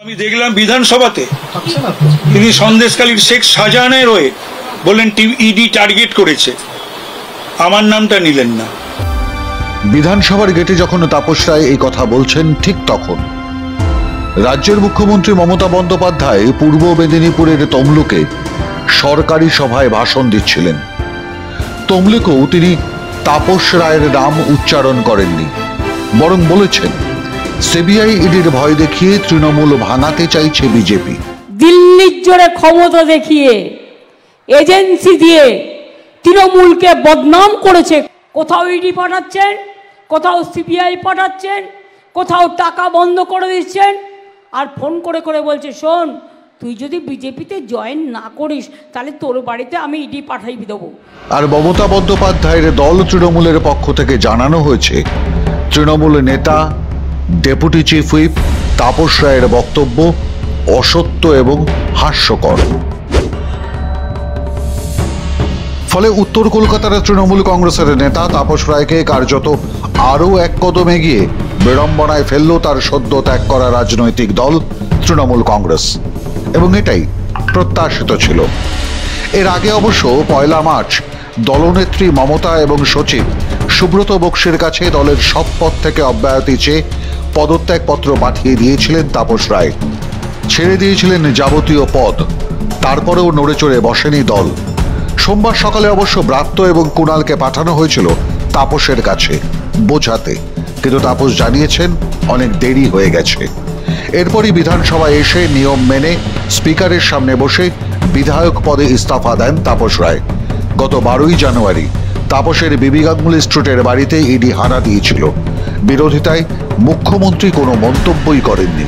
আমি দেখলাম বিধানসভাতে তিনি সন্দেশখালীর শেখ শাহজাহানের হয়ে বললেন ইডি টার্গেট করেছে, আমার নামটা নিলেন না। বিধানসভার গেটে যখন তাপস রায় এই কথা বলছেন, ঠিক তখন রাজ্যের মুখ্যমন্ত্রী মমতা বন্দ্যোপাধ্যায় পূর্ব মেদিনীপুরের তমলুকে সরকারি সভায় ভাষণ দিচ্ছিলেন। তমলুকেও তিনি তাপস রায়ের নাম উচ্চারণ করেননি, বরং বলেছেন সিবিআই ইডির ভয় দেখিয়ে তৃণমূল ভাঙাতে চাইছে বিজেপি। দিল্লির জোরে ক্ষমতা দেখিয়ে এজেন্সি দিয়ে তৃণমূলকে বদনাম করেছে। কোথাও ইডি পাঠাচ্ছেন, কোথাও সিবিআই পাঠাচ্ছেন, কোথাও টাকা বন্ধ করে দিচ্ছেন, আর ফোন করে করে বলছে শোন, তুই যদি বিজেপিতে জয়েন না করিস তাহলে তোর বাড়িতে আমি ইডি পাঠাই দেবো। আর মমতা বন্দ্যোপাধ্যায়ের দল তৃণমূলের পক্ষ থেকে জানানো হয়েছে তৃণমূল নেতা ডেপুটি চিফ হুইপ তাপস রায়ের বক্তব্য অসত্য এবং হাস্যকর। ফলে উত্তর কলকাতার তৃণমূল কংগ্রেসের নেতা তাপস রায়কে কার্যত আরও এক কদম এগিয়ে বিড়ম্বনায় ফেলল তার সদ্য ত্যাগ করা রাজনৈতিক দল তৃণমূল কংগ্রেস, এবং এটাই প্রত্যাশিত ছিল। এর আগে অবশ্য 1 মার্চ দলনেত্রী মমতা এবং সচিব সুব্রত বক্সির কাছে দলের সব পদ থেকে অব্যাহতি চেয়ে পদত্যাগপত্র পাঠিয়ে দিয়েছিলেন তাপস রায়। ছেড়ে দিয়েছিলেন যাবতীয় পদ, তারপরেও নড়ে চড়ে বসেনি দল। সোমবার সকালে অবশ্য ব্রাত্য এবং কুণালকে পাঠানো হয়েছিল তাপসের কাছে বোঝাতে, কিন্তু তাপস জানিয়েছেন অনেক দেরি হয়ে গেছে। এরপরই বিধানসভায় এসে নিয়ম মেনে স্পিকারের সামনে বসে বিধায়ক পদে ইস্তফা দেন তাপস রায়। গত 12ই জানুয়ারি তাপসের বিবি গাঙ্গুলি স্ট্রিটের বাড়িতে ইডি হানা দিয়েছিল। বিরোধিতায় মুখ্যমন্ত্রী কোনো মন্তব্যই করেননি।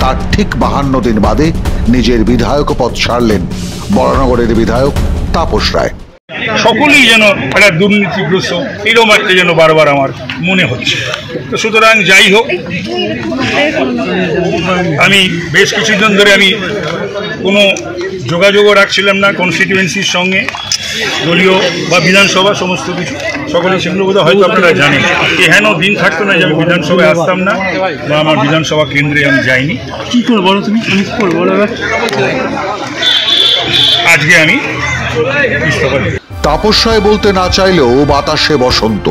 তার ঠিক 52 দিন বাদে নিজের বিধায়ক পদ ছাড়লেন বরানগরের বিধায়ক তাপস রায়। সকলেই যেন একটা দুর্নীতিগ্রস্ত, এরকম একটা যেন বারবার আমার মনে হচ্ছে। তো সুতরাং যাই হোক, আমি বেশ কিছুদিন ধরে আমি কোনো যোগাযোগও রাখছিলাম না কনস্টিটিউয়েন্সির সঙ্গে, দলীয় বা বিধানসভা সমস্ত কিছু সকলেই সেগুলো বোধহয় হয়তো আপনারা জানেন। এহেন দিন থাকতো না যে আমি বিধানসভায় আসতাম না বা আমার বিধানসভা কেন্দ্রে আমি যাইনি। কি করে বলো তুমি? আজকে আমি ইস্তফা দিই। তাপস রায় বলতে না চাইলেও বাতাসে বসন্ত,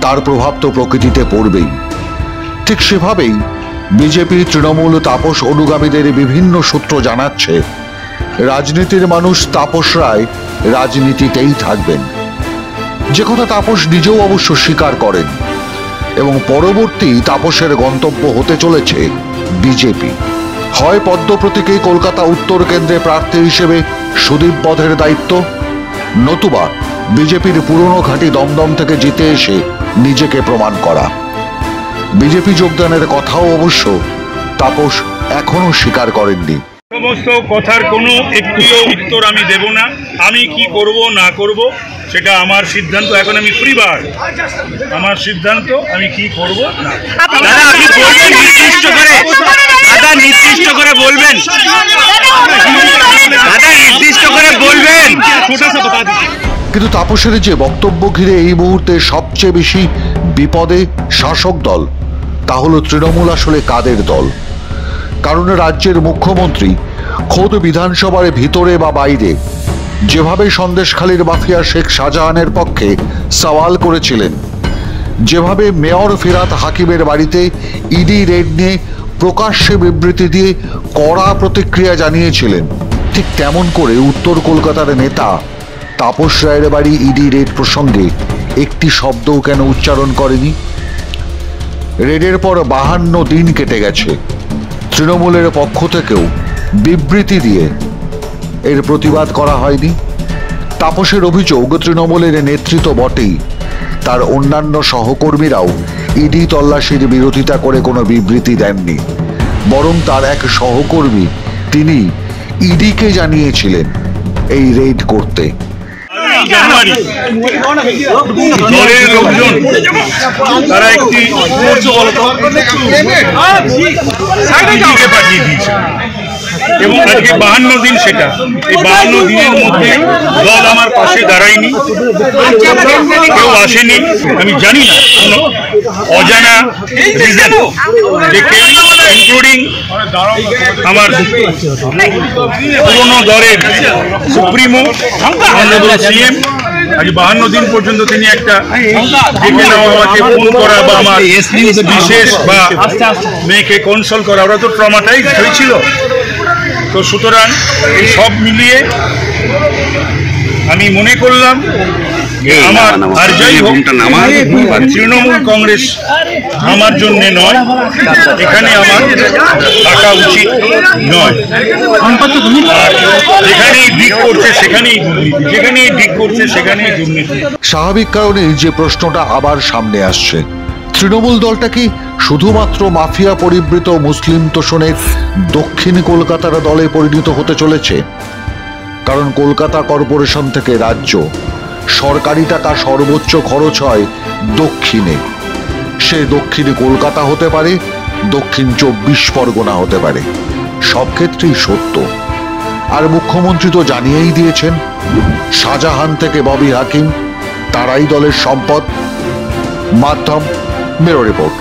তার প্রভাব তো প্রকৃতিতে পড়বেই। ঠিক সেভাবেই বিজেপি তৃণমূল তাপস অনুগামীদের বিভিন্ন সূত্র জানাচ্ছে রাজনীতির মানুষ তাপস রায় রাজনীতিতেই থাকবেন, যে কথা তাপস নিজেও অবশ্য স্বীকার করেন। এবং পরবর্তী তাপসের গন্তব্য হতে চলেছে বিজেপি। হয় পদ্ম প্রতীকে কলকাতা উত্তর কেন্দ্রে প্রার্থী হিসেবে সুদীপ বধের দায়িত্ব, নতুবা বিজেপির পুরনো ঘাঁটি দমদম থেকে জিতে এসে নিজেকে প্রমাণ করা। বিজেপি যোগদানের কথাও অবশ্য তাপস এখনো স্বীকার করেননি। সমস্ত কথার কোনো একটিও উত্তর আমি দেব না। আমি কি করব না করব সেটা আমার সিদ্ধান্ত। এখন আমি ফ্রি বার্ড, আমার সিদ্ধান্ত আমি কি করব না। কিন্তু তাপসের যে বক্তব্য ঘিরে এই মুহূর্তে সবচেয়ে বেশি বিপদে শাসক দল, তা হলো তৃণমূল আসলে কাদের দল। কারণ রাজ্যের মুখ্যমন্ত্রী খোদ বিধানসভার ভিতরে বা বাইরে যেভাবে সন্দেশখালীর মাফিয়া শেখ শাহজাহানের পক্ষে সওয়াল করেছিলেন, যেভাবে মেয়র ফিরাত হাকিমের বাড়িতে ইডি রেড নিয়ে প্রকাশ্যে বিবৃতি দিয়ে কড়া প্রতিক্রিয়া জানিয়েছিলেন, ঠিক তেমন করে উত্তর কলকাতার নেতা তাপস রায়ের বাড়ি ইডি রেড প্রসঙ্গে একটি শব্দও কেন উচ্চারণ করেনি? রেডের পর 52 দিন কেটে গেছে, তৃণমূলের পক্ষ থেকেও বিবৃতি দিয়ে এর প্রতিবাদ করা হয়নি। তাপসের অভিযোগ তৃণমূলের নেতৃত্ব বটেই, তার অন্যান্য সহকর্মীরাও ইডি তল্লাশির বিরোধিতা করে কোনো বিবৃতি দেননি, বরং তার এক সহকর্মী তিনি ইডিকে জানিয়েছিলেন এই রেড করতে। দলের লোকজন তারা একটি পাঠিয়ে দিয়েছে এবং আজকে 52 দিন, সেটা এই 52 দিনের মধ্যে দল আমার পাশে দাঁড়ায়নি, কেউ আসেনি। আমি জানি না কোনো অজানা রিজন যে কেউ ইনক্লুডিং আমার পুরনো দলের সুপ্রিমো সিএম আজ 52 দিন পর্যন্ত তিনি একটা ডেকে নেওয়া, আমাকে ফোন করা বা আমার বিশেষ বা মেয়েকে কনসল করা, ওরা তো ট্রমাটাইজ হয়েছিল। তো সুতরাং এই সব মিলিয়ে আমি মনে করলাম আমার আর যাই হোক তৃণমূল কংগ্রেস আমার জন্য নয়, এখানে আমার থাকা উচিত নয়। যেখানেই দিক করছে সেখানেই দুর্নীতি, যেখানেই দিক করছে সেখানেই দুর্নীতি। স্বাভাবিক কারণেই যে প্রশ্নটা আবার সামনে আসছে, তৃণমূল দলটা কি শুধুমাত্র মাফিয়া পরিবৃত মুসলিম তোষণের দক্ষিণ কলকাতার দলে পরিণত হতে চলেছে? কারণ কলকাতা কর্পোরেশন থেকে রাজ্য সরকারি টাকা সর্বোচ্চ খরচ হয় দক্ষিণে। সে দক্ষিণে কলকাতা হতে পারে, দক্ষিণ 24 পরগনা হতে পারে, সব ক্ষেত্রেই সত্য। আর মুখ্যমন্ত্রী তো জানিয়েই দিয়েছেন, শাহজাহান থেকে ববি হাকিম তারাই দলের সম্পদ। মাধ্যম, ব্যুরো রিপোর্ট।